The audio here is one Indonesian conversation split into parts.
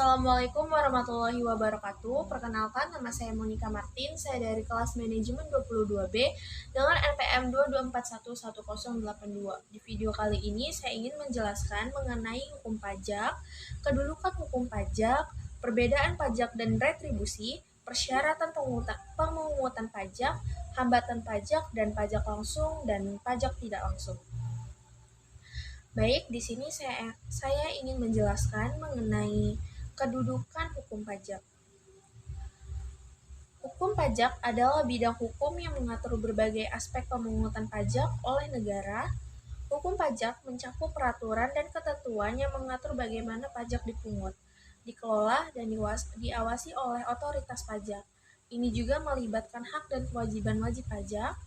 Assalamualaikum warahmatullahi wabarakatuh. Perkenalkan, nama saya Monica Martin. Saya dari kelas manajemen 22B dengan NPM 224110082. Di video kali ini saya ingin menjelaskan mengenai hukum pajak, kedudukan hukum pajak, perbedaan pajak dan retribusi, persyaratan pemungutan pajak, hambatan pajak dan pajak langsung dan pajak tidak langsung. Baik, di sini saya ingin menjelaskan mengenai kedudukan hukum pajak. Hukum pajak adalah bidang hukum yang mengatur berbagai aspek pemungutan pajak oleh negara. Hukum pajak mencakup peraturan dan ketentuan yang mengatur bagaimana pajak dipungut, dikelola, dan diawasi oleh otoritas pajak. Ini juga melibatkan hak dan kewajiban wajib pajak.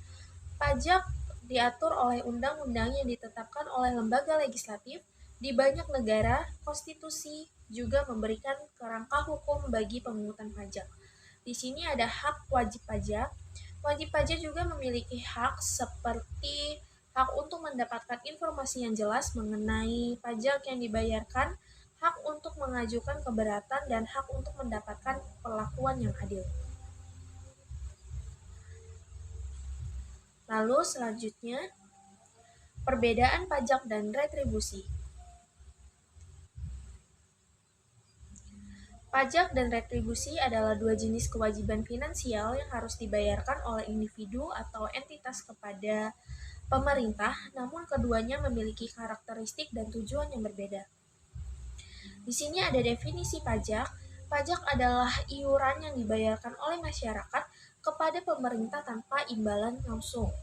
Pajak diatur oleh undang-undang yang ditetapkan oleh lembaga legislatif. Di banyak negara, konstitusi juga memberikan kerangka hukum bagi pemungutan pajak. Di sini ada hak wajib pajak. Wajib pajak juga memiliki hak seperti hak untuk mendapatkan informasi yang jelas mengenai pajak yang dibayarkan, hak untuk mengajukan keberatan, dan hak untuk mendapatkan perlakuan yang adil. Lalu selanjutnya, perbedaan pajak dan retribusi. Pajak dan retribusi adalah dua jenis kewajiban finansial yang harus dibayarkan oleh individu atau entitas kepada pemerintah, namun keduanya memiliki karakteristik dan tujuan yang berbeda. Di sini ada definisi pajak. Pajak adalah iuran yang dibayarkan oleh masyarakat kepada pemerintah tanpa imbalan langsung.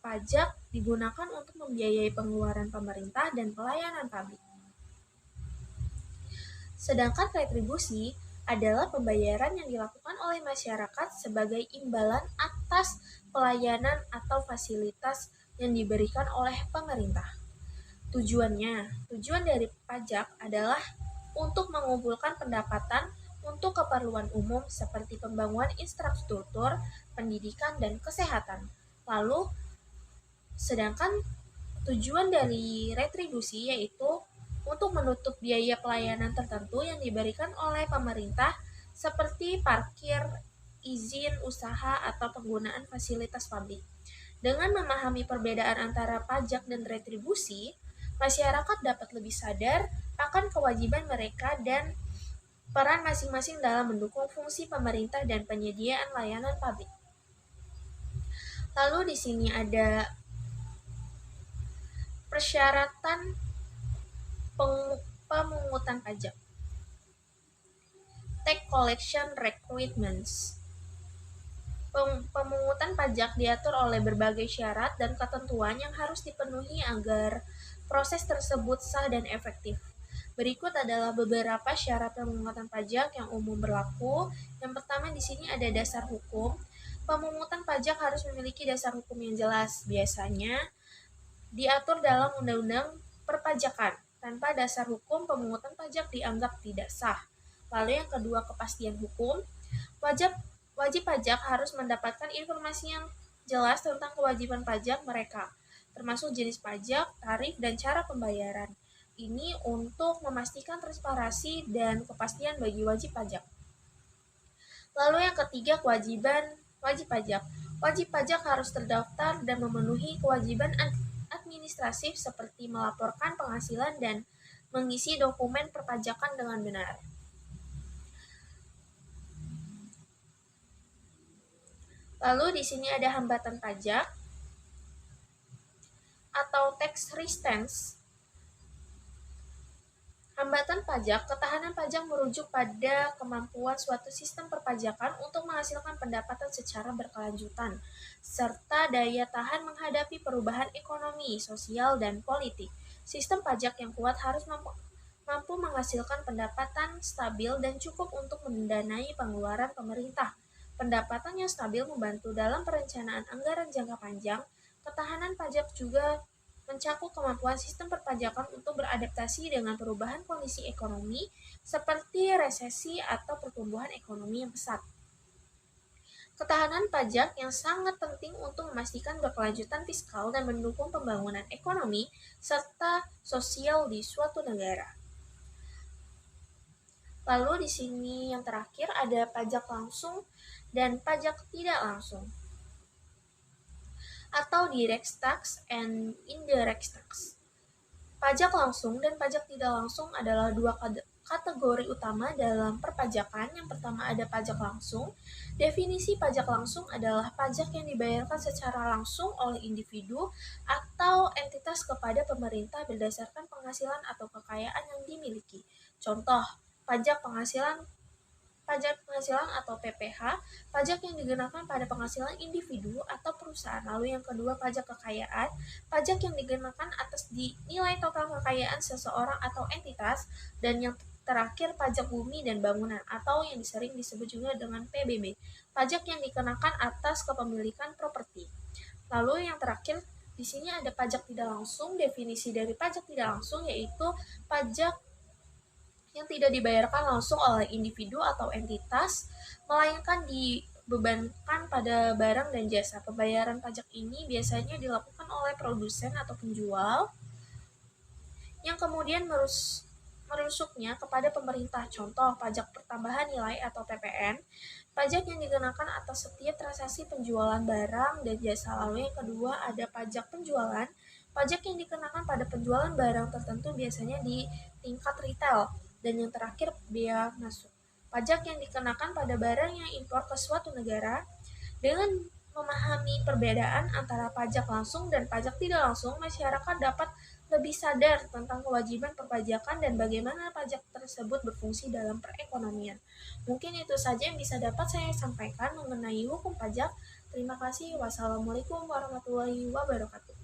Pajak digunakan untuk membiayai pengeluaran pemerintah dan pelayanan publik. Sedangkan retribusi adalah pembayaran yang dilakukan oleh masyarakat sebagai imbalan atas pelayanan atau fasilitas yang diberikan oleh pemerintah. Tujuan dari pajak adalah untuk mengumpulkan pendapatan untuk keperluan umum seperti pembangunan infrastruktur, pendidikan, dan kesehatan. Lalu, sedangkan tujuan dari retribusi yaitu untuk menutup biaya pelayanan tertentu yang diberikan oleh pemerintah seperti parkir, izin usaha, atau penggunaan fasilitas publik. Dengan memahami perbedaan antara pajak dan retribusi, masyarakat dapat lebih sadar akan kewajiban mereka dan peran masing-masing dalam mendukung fungsi pemerintah dan penyediaan layanan publik. Lalu di sini ada persyaratan pemungutan pajak. Tax collection requirements. Pemungutan pajak diatur oleh berbagai syarat dan ketentuan yang harus dipenuhi agar proses tersebut sah dan efektif. Berikut adalah beberapa syarat pemungutan pajak yang umum berlaku. Yang pertama di sini ada dasar hukum. Pemungutan pajak harus memiliki dasar hukum yang jelas. Biasanya diatur dalam undang-undang perpajakan. Tanpa dasar hukum, pemungutan pajak dianggap tidak sah. Lalu yang kedua, kepastian hukum. Wajib pajak harus mendapatkan informasi yang jelas tentang kewajiban pajak mereka, termasuk jenis pajak, tarif, dan cara pembayaran. Ini untuk memastikan transparansi dan kepastian bagi wajib pajak. Lalu yang ketiga, kewajiban wajib pajak. Wajib pajak harus terdaftar dan memenuhi kewajiban administratif seperti melaporkan penghasilan dan mengisi dokumen perpajakan dengan benar. Lalu di sini ada hambatan pajak atau tax resistance. Hambatan pajak, ketahanan pajak merujuk pada kemampuan suatu sistem perpajakan untuk menghasilkan pendapatan secara berkelanjutan, serta daya tahan menghadapi perubahan ekonomi, sosial, dan politik. Sistem pajak yang kuat harus mampu menghasilkan pendapatan stabil dan cukup untuk mendanai pengeluaran pemerintah. Pendapatan yang stabil membantu dalam perencanaan anggaran jangka panjang. Ketahanan pajak juga mencakup kemampuan sistem perpajakan untuk beradaptasi dengan perubahan kondisi ekonomi seperti resesi atau pertumbuhan ekonomi yang pesat. Ketahanan pajak yang sangat penting untuk memastikan berkelanjutan fiskal dan mendukung pembangunan ekonomi serta sosial di suatu negara. Lalu di sini yang terakhir ada pajak langsung dan pajak tidak langsung atau direct tax and indirect tax. Pajak langsung dan pajak tidak langsung adalah dua kategori utama dalam perpajakan. Yang pertama ada pajak langsung. Definisi pajak langsung adalah pajak yang dibayarkan secara langsung oleh individu atau entitas kepada pemerintah berdasarkan penghasilan atau kekayaan yang dimiliki. Contoh, pajak penghasilan atau PPH, pajak yang dikenakan pada penghasilan individu atau perusahaan. Lalu yang kedua, pajak kekayaan, pajak yang dikenakan atas nilai total kekayaan seseorang atau entitas. Dan yang terakhir, pajak bumi dan bangunan atau yang sering disebut juga dengan PBB, pajak yang dikenakan atas kepemilikan properti. Lalu yang terakhir, di sini ada pajak tidak langsung. Definisi dari pajak tidak langsung yaitu pajak yang tidak dibayarkan langsung oleh individu atau entitas, melainkan dibebankan pada barang dan jasa. Pembayaran pajak ini biasanya dilakukan oleh produsen atau penjual yang kemudian merusuknya kepada pemerintah. Contoh, pajak pertambahan nilai atau PPN, pajak yang dikenakan atas setiap transaksi penjualan barang dan jasa. Lalu yang kedua ada pajak penjualan, pajak yang dikenakan pada penjualan barang tertentu biasanya di tingkat retail. Dan yang terakhir, bea masuk, pajak yang dikenakan pada barang yang impor ke suatu negara. Dengan memahami perbedaan antara pajak langsung dan pajak tidak langsung, masyarakat dapat lebih sadar tentang kewajiban perpajakan dan bagaimana pajak tersebut berfungsi dalam perekonomian. Mungkin itu saja yang bisa dapat saya sampaikan mengenai hukum pajak. Terima kasih. Wassalamualaikum warahmatullahi wabarakatuh.